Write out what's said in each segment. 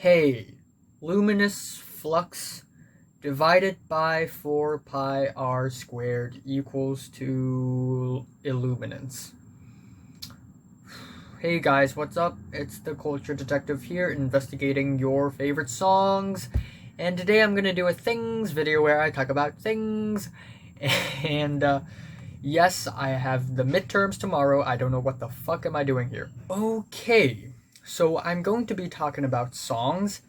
Okay, luminous flux divided by 4 pi r squared equals to illuminance. Hey guys, what's up? It's the Culture Detective here, investigating your favorite songs. And today I'm gonna do a things video where I talk about things. And yes, I have the midterms tomorrow. I don't know what the fuck am I doing here. Okay, so I'm going to be talking about songs.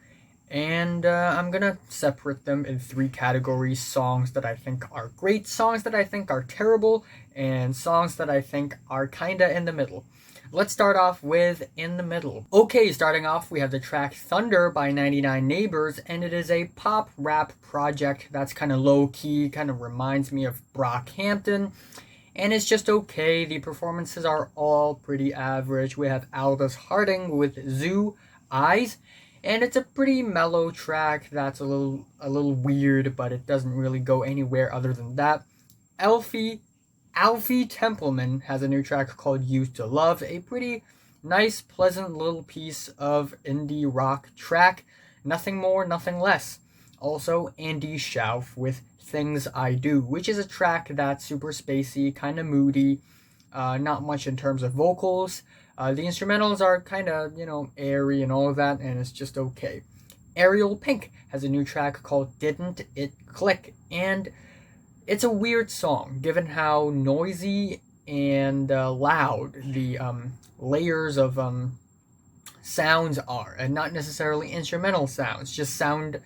And I'm gonna separate them in 3 categories: songs that I think are great, songs that I think are terrible, and songs that I think are kinda in the middle. Let's start off with in the middle. Okay, starting off, we have the track Thunder by 99 Neighbors, and it is a pop rap project that's kind of low-key, kind of reminds me of Brockhampton, and it's just okay. The performances are all pretty average. We have Aldous Harding with Zoo Eyes, and it's a pretty mellow track that's a little weird, but it doesn't really go anywhere other than that. Alfie Templeman has a new track called Used to Love, a pretty nice, pleasant little piece of indie rock track. Nothing more, nothing less. Also, Andy Schauf with Things I Do, which is a track that's super spacey, kind of moody, not much in terms of vocals. The instrumentals are kind of, airy and all of that, and it's just okay. Ariel Pink has a new track called Didn't It Click, and it's a weird song, given how noisy and loud the layers of sounds are, and not necessarily instrumental sounds, just sound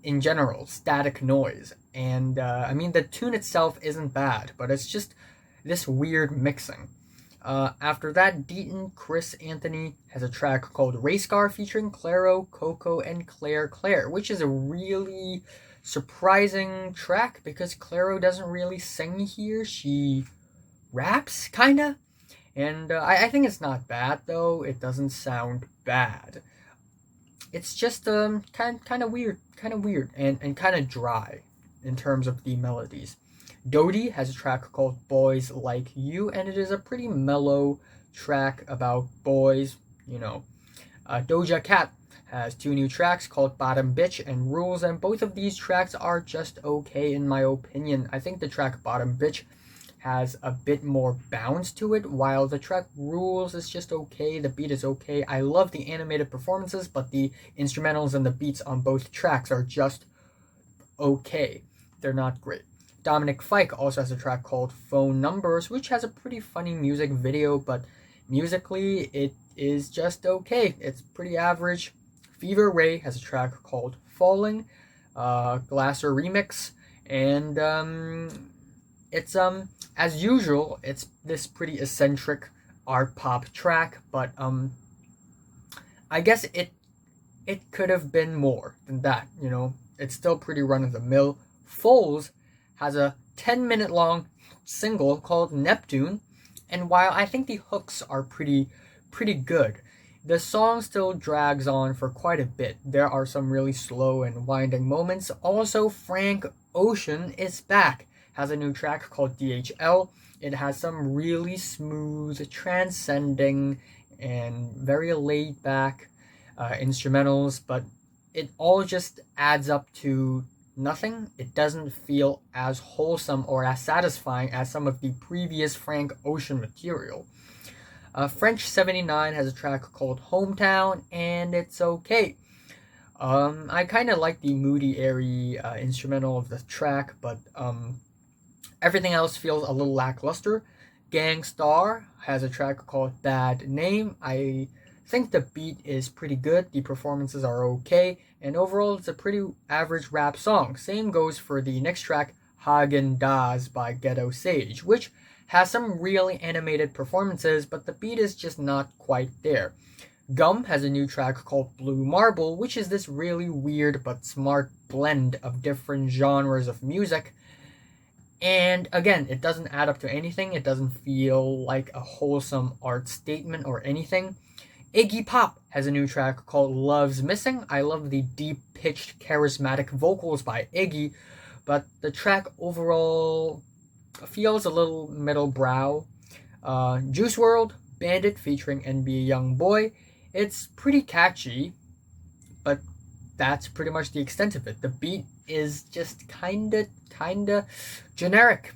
in general, static noise. And the tune itself isn't bad, but it's just this weird mixing. After that, Deaton Chris Anthony has a track called Race Car featuring Clairo, Coco, and Claire, which is a really surprising track because Clairo doesn't really sing here. She raps, kinda. And I think it's not bad, though. It doesn't sound bad. It's just kind of weird, and kind of dry in terms of the melodies. Dodie has a track called Boys Like You, and it is a pretty mellow track about boys, DojaCat has 2 new tracks called Bottom Bitch and Rules, and both of these tracks are just okay in my opinion. I think the track Bottom Bitch has a bit more bounce to it, while the track Rules is just okay. The beat is okay. I love the animated performances, but the instrumentals and the beats on both tracks are just okay. They're not great. Dominic Fike also has a track called Phone Numbers, which has a pretty funny music video, but musically it is just okay. It's pretty average. Fever Ray has a track called Falling, Glasser remix, and it's as usual, it's this pretty eccentric art pop track, but I guess it could have been more than that. It's still pretty run of the mill. Foles has a 10-minute long single called Neptune, and while I think the hooks are pretty good, the song still drags on for quite a bit. There are some really slow and winding moments. Also, Frank Ocean is back, has a new track called DHL. It has some really smooth, transcending, and very laid back instrumentals, but it all just adds up to nothing. It doesn't feel as wholesome or as satisfying as some of the previous Frank Ocean material. French 79 has a track called Hometown, and it's okay. I kind of like the moody, airy instrumental of the track, but everything else feels a little lackluster. Gangstar has a track called Bad Name. I think the beat is pretty good, the performances are okay, and overall it's a pretty average rap song. Same goes for the next track, Hagen Dazs by Ghetto Sage, which has some really animated performances, but the beat is just not quite there. Gum has a new track called Blue Marble, which is this really weird but smart blend of different genres of music. And again, it doesn't add up to anything. It doesn't feel like a wholesome art statement or anything. Iggy Pop has a new track called Love's Missing. I love the deep-pitched, charismatic vocals by Iggy, but the track overall feels a little middle brow. Juice WRLD, Bandit featuring NBA Youngboy. It's pretty catchy, but that's pretty much the extent of it. The beat is just kinda generic.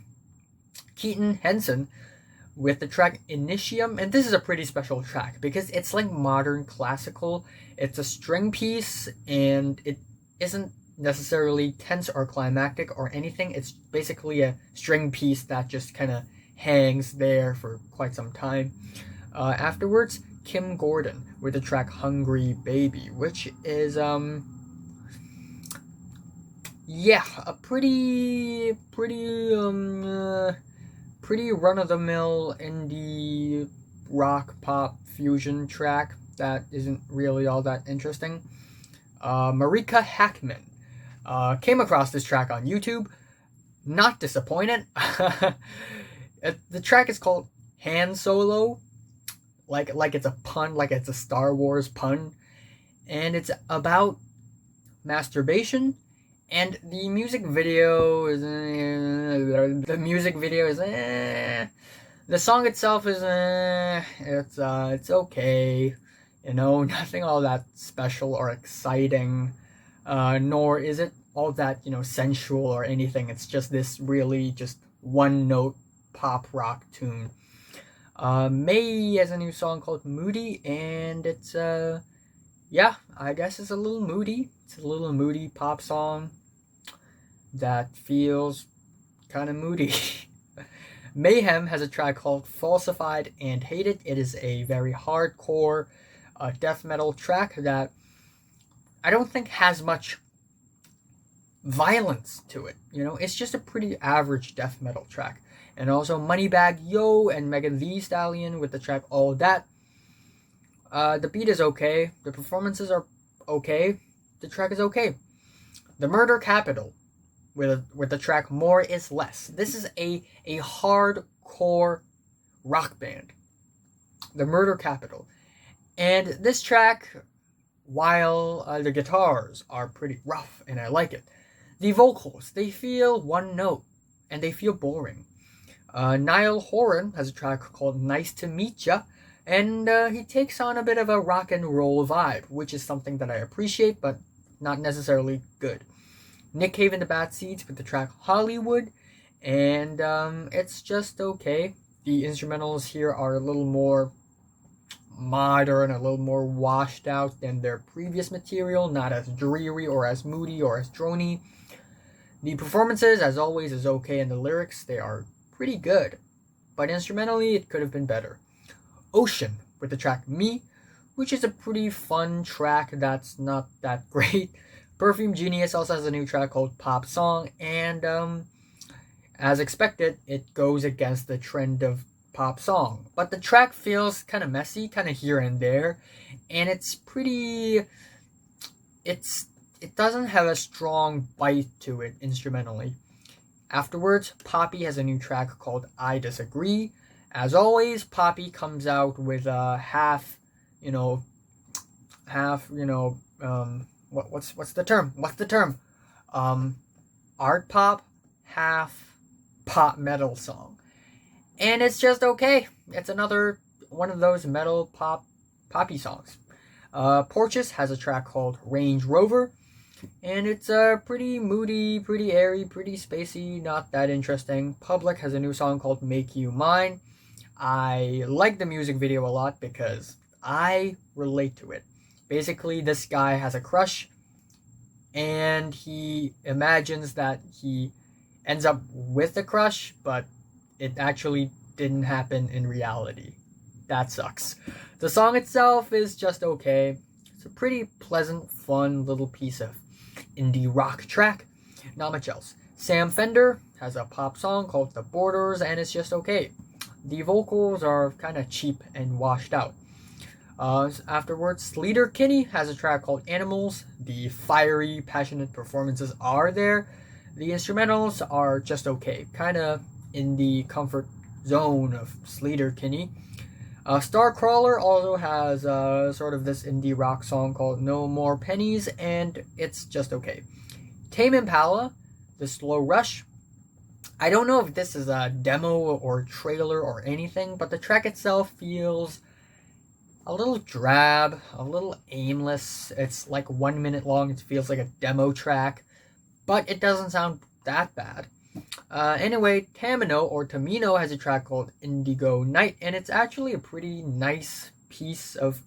Keaton Henson with the track Initium, and this is a pretty special track because it's like modern classical. It's a string piece, and it isn't necessarily tense or climactic or anything. It's basically a string piece that just kind of hangs there for quite some time. Afterwards, Kim Gordon with the track Hungry Baby, which is yeah, a pretty run-of-the-mill indie rock pop fusion track that isn't really all that interesting. Marika Hackman came across this track on YouTube. Not disappointed. The track is called Han Solo, like it's a pun, like it's a Star Wars pun, and it's about masturbation. And the music video is the song itself is it's okay, nothing all that special or exciting, nor is it all that sensual or anything. It's just this really just one note pop rock tune. May has a new song called Moody, and it's yeah, I guess it's a little moody. It's a little moody pop song that feels kind of moody. Mayhem has a track called Falsified and Hated. It is a very hardcore death metal track that I don't think has much violence to it. It's just a pretty average death metal track. And also Moneybag Yo and Megan Thee Stallion with the track All That. The beat is okay. The performances are okay. The track is okay. The Murder Capital with the track More Is Less. This is a hardcore rock band. The Murder Capital. And this track, while the guitars are pretty rough and I like it, the vocals, they feel one note and they feel boring. Niall Horan has a track called Nice to Meet Ya, and he takes on a bit of a rock and roll vibe, which is something that I appreciate, but not necessarily good. Nick Cave and the Bad Seeds with the track Hollywood, and it's just okay. The instrumentals here are a little more modern, a little more washed out than their previous material, not as dreary or as moody or as drony. The performances, as always, is okay, and the lyrics, they are pretty good, but instrumentally it could have been better. Ocean with the track Me, which is a pretty fun track that's not that great. Perfume Genius also has a new track called Pop Song, and as expected, it goes against the trend of pop song, but the track feels kind of messy, kind of here and there, and it doesn't have a strong bite to it instrumentally. Afterwards, Poppy has a new track called I Disagree. As always, Poppy comes out with a half, what's the term? Art pop, half pop metal song. And it's just okay. It's another one of those metal poppy songs. Porches has a track called Range Rover. And it's pretty moody, pretty airy, pretty spacey, not that interesting. Public has a new song called Make You Mine. I like the music video a lot because I relate to it. Basically, this guy has a crush, and he imagines that he ends up with the crush, but it actually didn't happen in reality. That sucks. The song itself is just okay. It's a pretty pleasant, fun little piece of indie rock track. Not much else. Sam Fender has a pop song called The Borders, and it's just okay. The vocals are kind of cheap and washed out. Afterwards, Sleater Kinney has a track called Animals. The fiery, passionate performances are there. The instrumentals are just okay, kind of in the comfort zone of Sleater Kinney. Starcrawler also has sort of this indie rock song called No More Pennies, and it's just okay. Tame Impala, The Slow Rush. I don't know if this is a demo or trailer or anything, but the track itself feels a little drab, a little aimless. It's like 1 minute long. It feels like a demo track, but it doesn't sound that bad. Anyway, Tamino has a track called Indigo Night, and it's actually a pretty nice piece of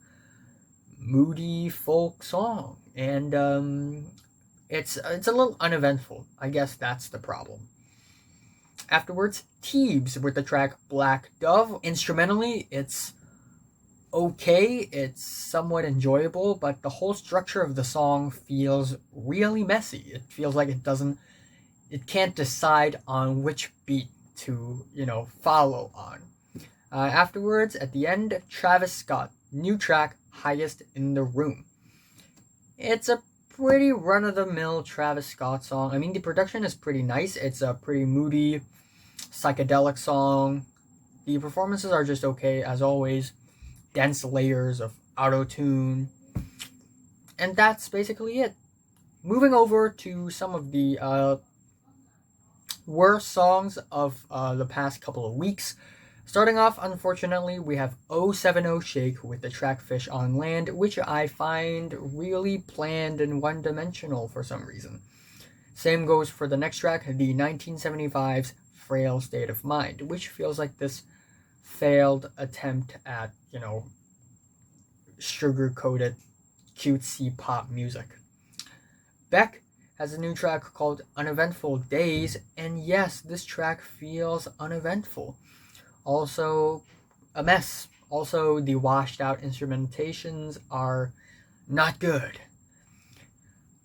moody folk song, and it's a little uneventful. I guess that's the problem. Afterwards, Teebs with the track Black Dove. Instrumentally, it's okay, it's somewhat enjoyable, but the whole structure of the song feels really messy. It feels like it can't decide on which beat to, follow on. Afterwards, at the end, Travis Scott, new track, Highest in the Room. It's a pretty run-of-the-mill Travis Scott song. I mean, the production is pretty nice. It's a pretty moody, psychedelic song. The performances are just okay, as always. Dense layers of auto-tune. And that's basically it. Moving over to some of the worst songs of the past couple of weeks. Starting off, unfortunately, we have 070 Shake with the track Fish on Land, which I find really bland and one-dimensional for some reason. Same goes for the next track, the 1975's Frail State of Mind, which feels like this failed attempt at, sugar-coated, cutesy pop music. Beck has a new track called Uneventful Days, and yes, this track feels uneventful. Also, a mess. Also, the washed out instrumentations are not good.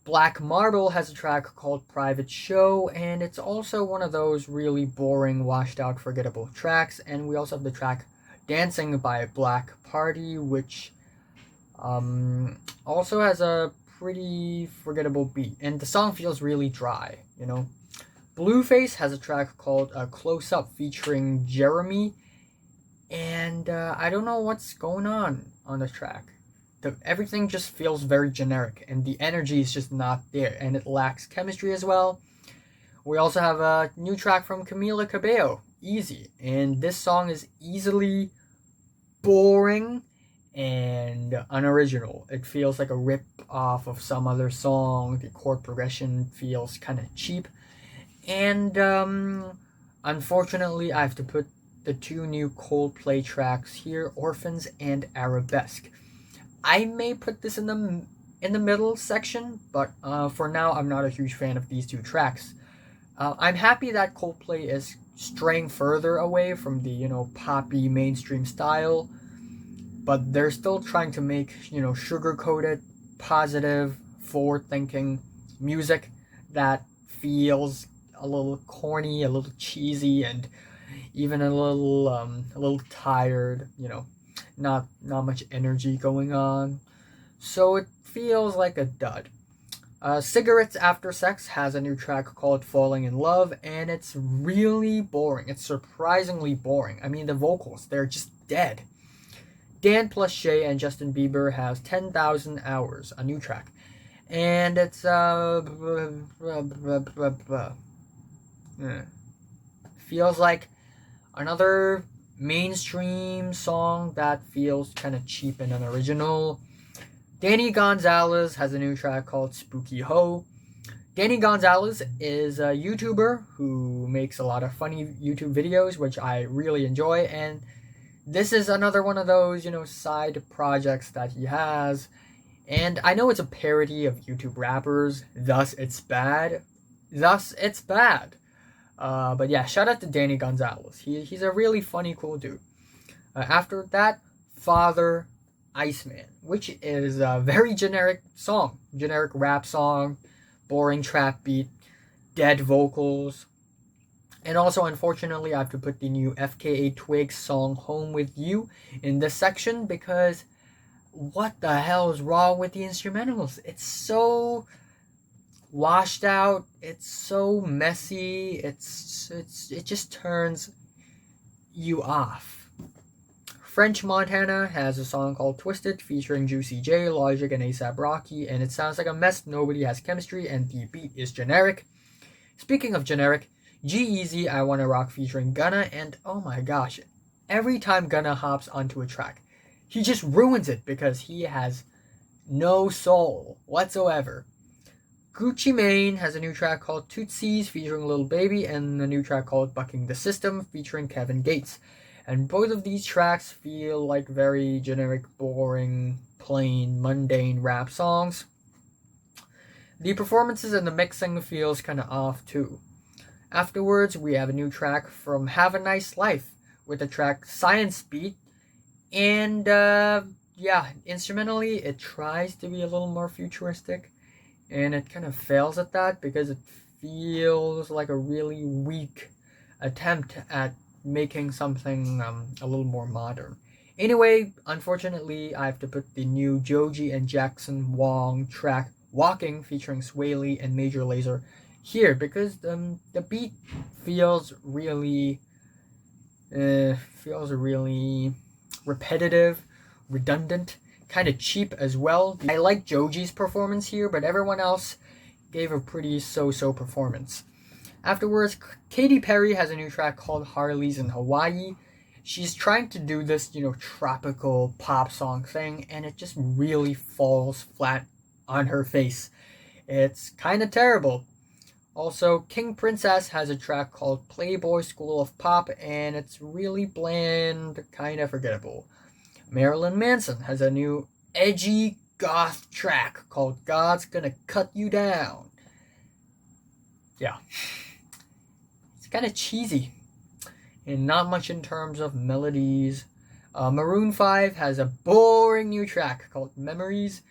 Black Marble has a track called Private Show, and it's also one of those really boring, washed out, forgettable tracks. And we also have the track Dancing by Black Party, which also has a pretty forgettable beat. And the song feels really dry, Blueface has a track called Close Up featuring Jeremy, and I don't know what's going on the track. Everything just feels very generic, and the energy is just not there, and it lacks chemistry as well. We also have a new track from Camila Cabello, Easy, and this song is easily boring and unoriginal. It feels like a rip-off of some other song. The chord progression feels kind of cheap. And unfortunately, I have to put the two new Coldplay tracks here, Orphans and Arabesque. I may put this in the middle section, but for now, I'm not a huge fan of these two tracks. I'm happy that Coldplay is straying further away from the poppy mainstream style, but they're still trying to make sugar-coated, positive, forward-thinking music that feels a little corny, a little cheesy, and even a little tired. Not much energy going on, so it feels like a dud. Cigarettes After Sex has a new track called Falling in Love, and it's really boring. It's surprisingly boring. I mean, the vocals, they're just dead. Dan plus Shay and Justin Bieber has 10,000 Hours, a new track, and it's feels like another mainstream song that feels kind of cheap and unoriginal. Danny Gonzalez has a new track called Spooky Ho. Danny Gonzalez is a YouTuber who makes a lot of funny YouTube videos, which I really enjoy, and this is another one of those, side projects that he has. And I know it's a parody of YouTube rappers, thus it's bad. But yeah, shout out to Danny Gonzalez. He's a really funny, cool dude. After that, Father Iceman, which is a very generic song. Generic rap song, boring trap beat, dead vocals. And also, unfortunately, I have to put the new FKA Twigs song Home With You in this section because what the hell is wrong with the instrumentals? It's so washed out, it's so messy, it just turns you off. French Montana has a song called Twisted featuring Juicy J, Logic, and A$AP Rocky, and it sounds like a mess. Nobody has chemistry, and the beat is generic. Speaking of generic, G-Eazy, I Wanna Rock featuring Gunna, and oh my gosh, every time Gunna hops onto a track, he just ruins it because he has no soul whatsoever. Gucci Mane has a new track called Tootsies featuring Lil Baby and a new track called Bucking the System featuring Kevin Gates. And both of these tracks feel like very generic, boring, plain, mundane rap songs. The performances and the mixing feels kind of off too. Afterwards, we have a new track from Have a Nice Life with the track Science Beat. And instrumentally, it tries to be a little more futuristic. And it kind of fails at that because it feels like a really weak attempt at making something a little more modern. Anyway, unfortunately, I have to put the new Joji and Jackson Wang track Walking featuring Sway Lee and Major Lazer here because the beat feels really repetitive, redundant, kind of cheap as well. I like Joji's performance here, but everyone else gave a pretty so-so performance. Afterwards, Katy Perry has a new track called Harley's in Hawaii. She's trying to do this, tropical pop song thing, and it just really falls flat on her face. It's kind of terrible. Also, King Princess has a track called Playboy School of Pop, and it's really bland, kind of forgettable. Marilyn Manson has a new edgy goth track called God's Gonna Cut You Down. Yeah. It's kind of cheesy and not much in terms of melodies. Maroon 5 has a boring new track called Memories.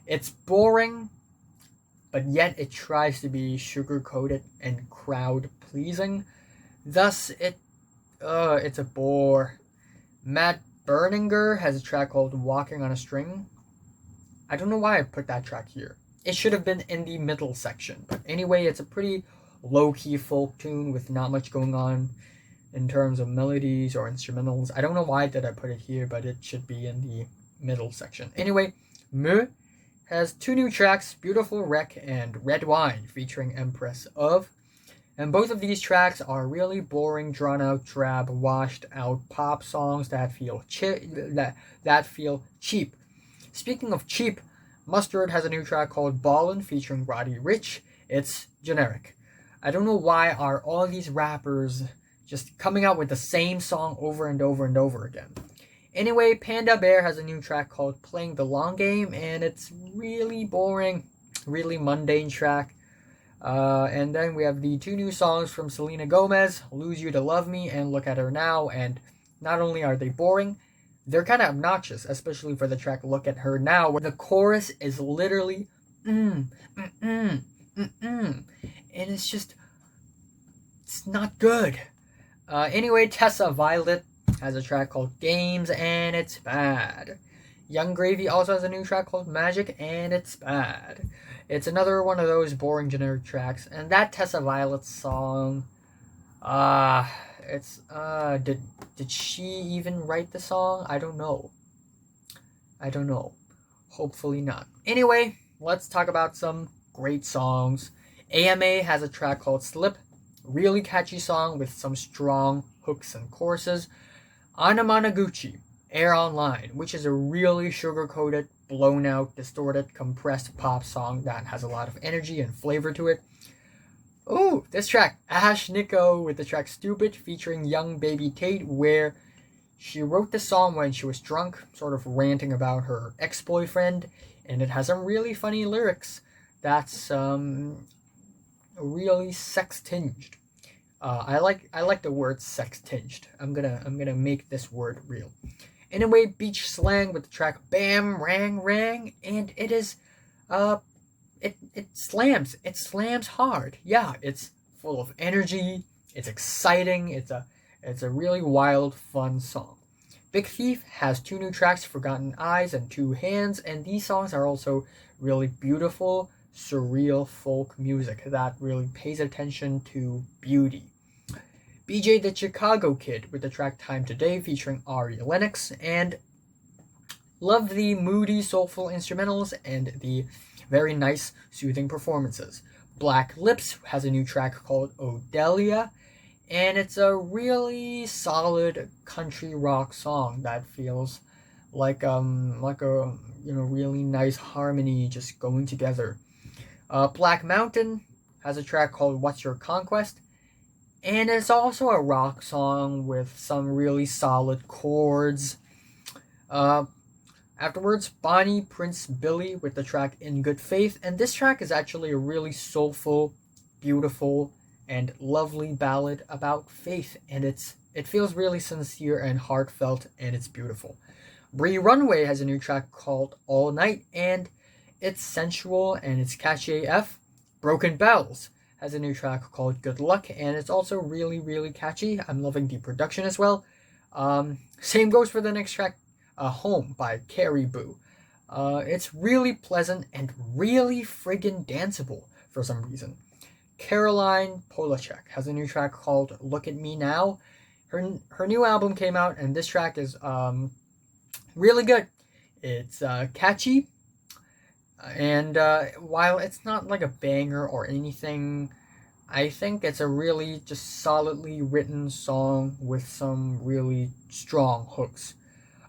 It's boring, but yet it tries to be sugar-coated and crowd-pleasing. Thus, it's a bore. Matt Berninger has a track called Walking on a String. I don't know why I put that track here. It should have been in the middle section. But anyway, it's a pretty low-key folk tune with not much going on in terms of melodies or instrumentals. I don't know why did I put it here, but it should be in the middle section. Anyway, Moor has two new tracks, Beautiful Wreck and Red Wine, featuring Empress of. And both of these tracks are really boring, drawn-out, drab, washed-out pop songs that feel cheap. Speaking of cheap, Mustard has a new track called Ballin' featuring Roddy Ricch. It's generic. I don't know why are all these rappers just coming out with the same song over and over and over again. Anyway, Panda Bear has a new track called Playing the Long Game, and it's really boring, really mundane track. And then we have the two new songs from Selena Gomez, Lose You to Love Me and Look at Her Now, and not only are they boring, they're kind of obnoxious, especially for the track Look at Her Now, where the chorus is literally and it's not good. Anyway, Tessa Violet has a track called Games, and it's bad. Young Gravy also has a new track called Magic, and it's bad. It's another one of those boring generic tracks. And that Tessa Violet song, did she even write the song? I don't know. Hopefully not. Anyway, let's talk about some great songs. AMA has a track called Slip, really catchy song with some strong hooks and choruses. Anamanaguchi, Air Online, which is a really sugar-coated, blown-out, distorted, compressed pop song that has a lot of energy and flavor to it. Ooh, this track, Ashnikko with the track Stupid featuring young baby Tate, where she wrote the song when she was drunk, sort of ranting about her ex-boyfriend, and it has some really funny lyrics that's really sex-tinged. I like the word sex-tinged. I'm gonna make this word real. Anyway, Beach Slang with the track Bam Rang Rang, and it is it slams. It slams hard. Yeah, it's full of energy, it's exciting, it's a really wild, fun song. Big Thief has two new tracks, Forgotten Eyes and Two Hands, and these songs are also really beautiful, surreal folk music that really pays attention to beauty. BJ the Chicago Kid with the track Time Today featuring Ari Lennox, and love the moody, soulful instrumentals and the very nice, soothing performances. Black Lips has a new track called Odelia, and it's a really solid country rock song that feels like a really nice harmony just going together. Black Mountain has a track called What's Your Conquest, and it's also a rock song with some really solid chords. Uh, Afterwards, Bonnie Prince Billy with the track In Good Faith, and this track is actually a really soulful, beautiful, and lovely ballad about faith, and it feels really sincere and heartfelt, and it's beautiful. Bree Runway has a new track called All Night, and it's sensual and it's catchy AF. Broken Bells has a new track called Good Luck, and it's also really, really catchy. I'm loving the production as well. Same goes for the next track, Home by Caribou. It's really pleasant and really friggin' danceable for some reason. Caroline Polachek has a new track called Look at Me Now. Her new album came out, and this track is really good. It's catchy, and while it's not like a banger or anything, I think it's a really just solidly written song with some really strong hooks.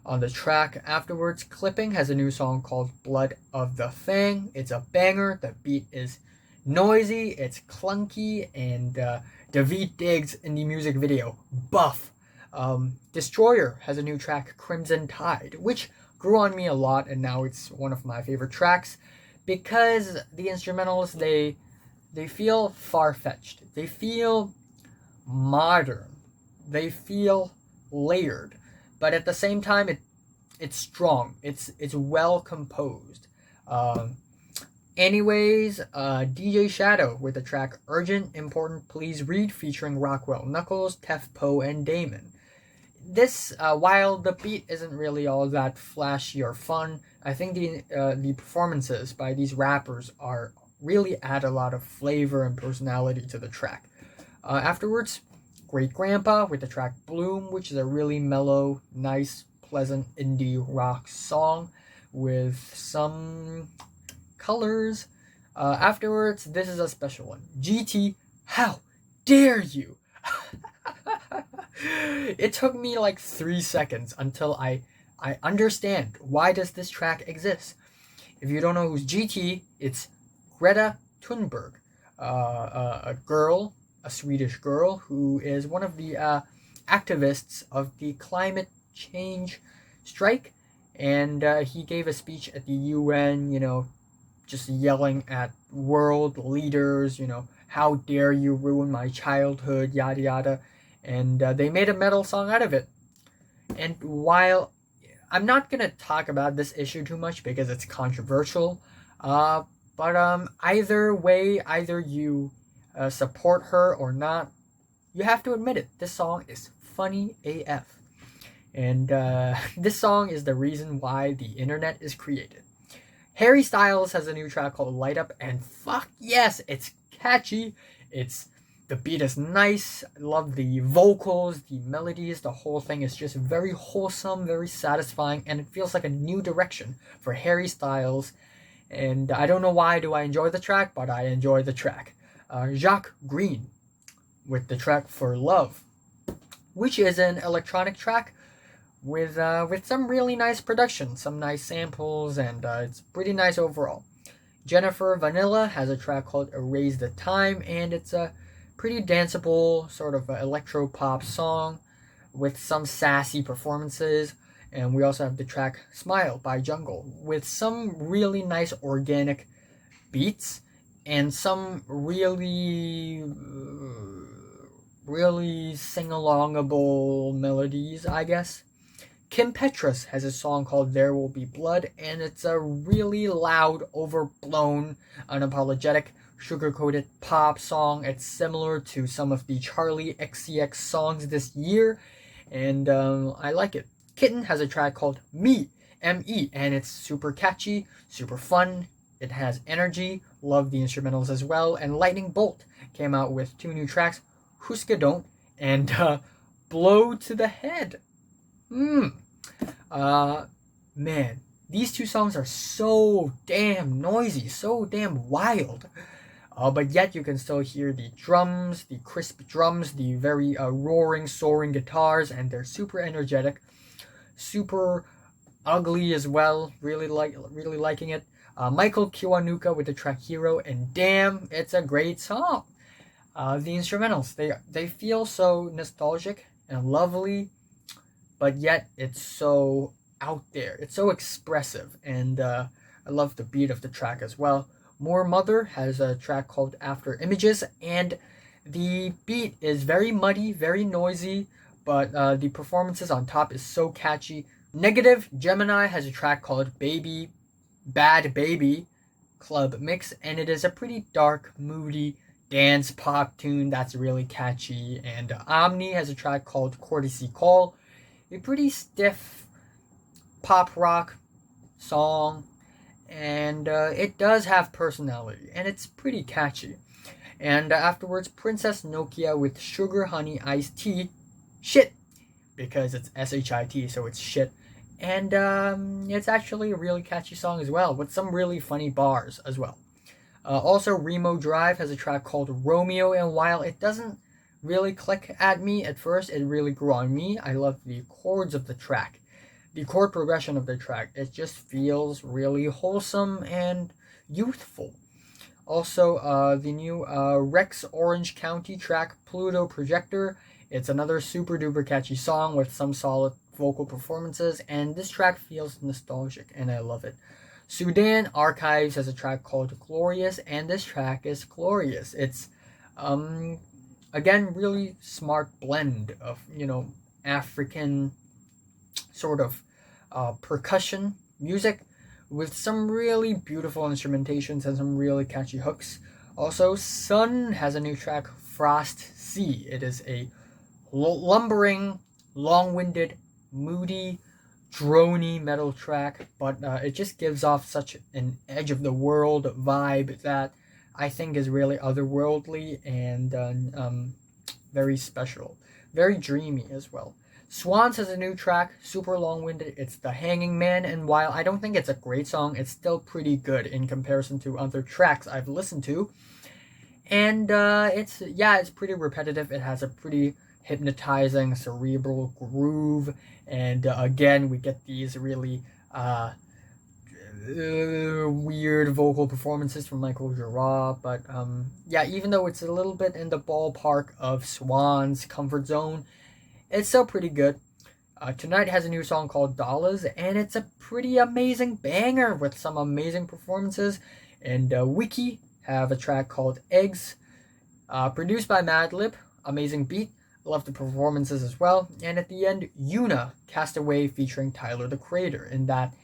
On the track afterwards, Clipping has a new song called Blood of the Fang. It's a banger. The beat is noisy, it's clunky, and David Diggs in the music video, buff. Destroyer has a new track, Crimson Tide, which grew on me a lot, and now it's one of my favorite tracks because the instrumentals, they feel far-fetched, they feel modern, they feel layered, but at the same time it's strong, it's well composed. Anyways, DJ Shadow with the track Urgent, Important, Please Read featuring Rockwell, Knuckles, Tef Poe, and Daemon. This, while the beat isn't really all that flashy or fun, I think the performances by these rappers are really add a lot of flavor and personality to the track. Afterwards, Great Grandpa with the track Bloom, which is a really mellow, nice, pleasant indie rock song with some colors. Afterwards, this is a special one. GT, how dare you? It took me like 3 seconds until I understand why does this track exist. If you don't know who's GT, it's Greta Thunberg, a Swedish girl who is one of the activists of the climate change strike, and he gave a speech at the UN, just yelling at world leaders, how dare you ruin my childhood, yada yada. And they made a metal song out of it. And while I'm not going to talk about this issue too much because it's controversial, but either way, either you support her or not, you have to admit it. This song is funny AF. And this song is the reason why the internet is created. Harry Styles has a new track called Light Up, and fuck yes, it's catchy. The beat is nice. I love the vocals, the melodies, the whole thing is just very wholesome, very satisfying, and it feels like a new direction for Harry Styles. And I don't know why do I enjoy the track, but I enjoy the track. Jacques Greene with the track For Love, which is an electronic track with some really nice production, some nice samples, and it's pretty nice overall. Jennifer Vanilla has a track called Erase the Time, and it's a pretty danceable sort of electro pop song with some sassy performances. And we also have the track Smile by Jungle with some really nice organic beats and some really sing-alongable melodies, I guess. Kim Petras has a song called There Will Be Blood, and it's a really loud, overblown, unapologetic, sugar-coated pop song. It's similar to some of the Charlie XCX songs this year, and I like it. Kitten has a track called Me, M-E, and it's super catchy, super fun. It has energy. Love the instrumentals as well. And Lightning Bolt came out with 2 new tracks, Hüsker Dönt and Blow to the Head. Man, these 2 songs are so damn noisy, so damn wild. But yet you can still hear the drums, the crisp drums, the very roaring, soaring guitars, and they're super energetic, super Ugly as well. Really liking it. Michael Kiwanuka with the track Hero, and damn, it's a great song. The instrumentals, they feel so nostalgic and lovely, but yet it's so out there. It's so expressive, and I love the beat of the track as well. Moor Mother has a track called After Images, and the beat is very muddy, very noisy, but the performances on top is so catchy. Negative Gemini has a track called Baby Bad Baby Club Mix, and it is a pretty dark, moody dance pop tune that's really catchy. And Omni has a track called Courtesy Call, a pretty stiff pop rock song, and it does have personality, and it's pretty catchy. And afterwards, Princess Nokia with Sugar Honey Iced Tea, shit, because it's SHIT, so it's shit. And it's actually a really catchy song as well, with some really funny bars as well. Also, Remo Drive has a track called Romeo, and while it doesn't really click at me at first, it really grew on me. I love the chords of the track. The chord progression of the track, it just feels really wholesome and youthful. Also, the new Rex Orange County track, Pluto Projector. It's another super duper catchy song with some solid vocal performances, and this track feels nostalgic, and I love it. Sudan Archives has a track called Glorious, and this track is glorious. It's, again, really smart blend of, African sort of percussion music with some really beautiful instrumentations and some really catchy hooks. Also, Sun has a new track, Frost Sea. It is a lumbering, long-winded, moody, drony metal track, but it just gives off such an edge of the world vibe that I think is really otherworldly and very special, very dreamy as well. Swans has a new track, super long-winded. It's The Hanging Man, and while I don't think it's a great song, it's still pretty good in comparison to other tracks I've listened to. And it's pretty repetitive. It has a pretty hypnotizing cerebral groove, and again we get these really weird vocal performances from Michael Girard, but even though it's a little bit in the ballpark of Swan's comfort zone, it's still pretty good. Tonight has a new song called Dollars, and it's a pretty amazing banger with some amazing performances. And Wiki have a track called Eggs, produced by Madlib, amazing beat. Love the performances as well. And at the end, Yuna, Castaway featuring Tyler the Creator, in that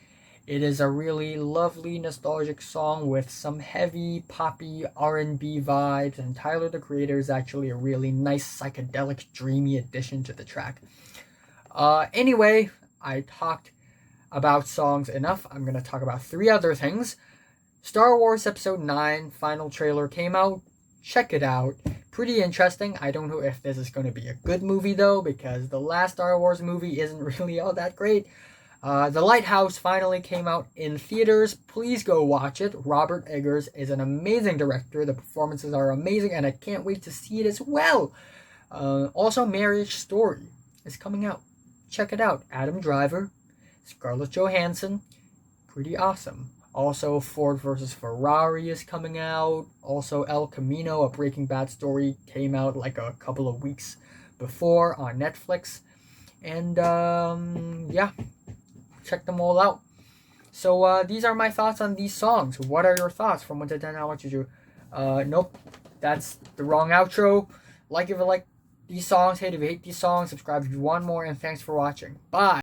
it is a really lovely, nostalgic song with some heavy, poppy R&B vibes, and Tyler the Creator is actually a really nice, psychedelic, dreamy addition to the track. Anyway, I talked about songs enough. I'm going to talk about 3 other things. Star Wars Episode 9 final trailer came out. Check it out. Pretty interesting. I don't know if this is going to be a good movie though, because the last Star Wars movie isn't really all that great. The Lighthouse finally came out in theaters. Please go watch it. Robert Eggers is an amazing director. The performances are amazing, and I can't wait to see it as well. Also, Marriage Story is coming out. Check it out. Adam Driver, Scarlett Johansson. Pretty awesome. Also, Ford vs. Ferrari is coming out. Also, El Camino, a Breaking Bad story, came out like a couple of weeks before on Netflix. And, check them all out. So, these are my thoughts on these songs. What are your thoughts? From 1 to 10, how much did you? Nope, that's the wrong outro. Like if you like these songs, hate if you hate these songs, subscribe if you want more, and thanks for watching. Bye!